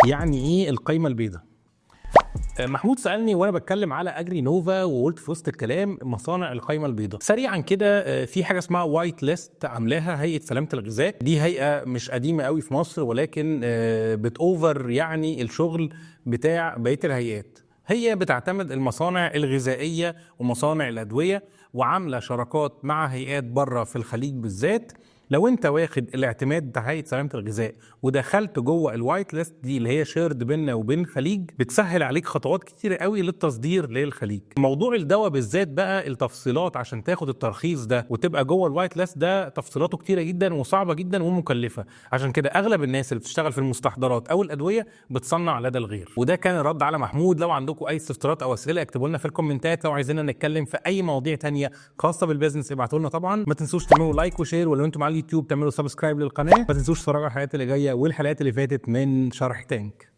يعني ايه القايمه البيضاء؟ محمود سالني وانا بتكلم على اجري نوفا وقلت في وسط الكلام مصانع القايمه البيضاء. سريعا كده، في حاجه اسمها وايت ليست عاملاها هيئه سلامه الغذاء. دي هيئه مش قديمه قوي في مصر، ولكن بتوفر يعني الشغل بتاع بقيه الهيئات. هي بتعتمد المصانع الغذائيه ومصانع الادويه، وعامله شراكات مع هيئات بره في الخليج بالذات. لو انت واخد الاعتماد بتاع هيئه سلامه الغذاء ودخلت جوه الوايت ليست دي اللي هي شيرد بيننا وبين الخليج، بتسهل عليك خطوات كتيره قوي للتصدير للخليج. موضوع الدواء بالذات بقى، التفصيلات عشان تاخد الترخيص ده وتبقى جوه الوايت ليست ده تفصيلاته كتيره جدا وصعبه جدا ومكلفه. عشان كده اغلب الناس اللي بتشتغل في المستحضرات او الادويه بتصنع لدى الغير. وده كان الرد على محمود. لو عندكم اي استفسارات او اسئله اكتبوا لنا في الكومنتات. لو عايزيننا نتكلم في اي مواضيع تانية خاصه بالبيزنس ابعتوا لنا طبعا. ما تنسوش تعملوا لايك وشير، ولو انتم على اليوتيوب تعملوا سبسكرايب للقناه. ما تنسوش تتفرجوا على الحلقات اللي جايه والحلقات اللي فاتت من شرح تانك.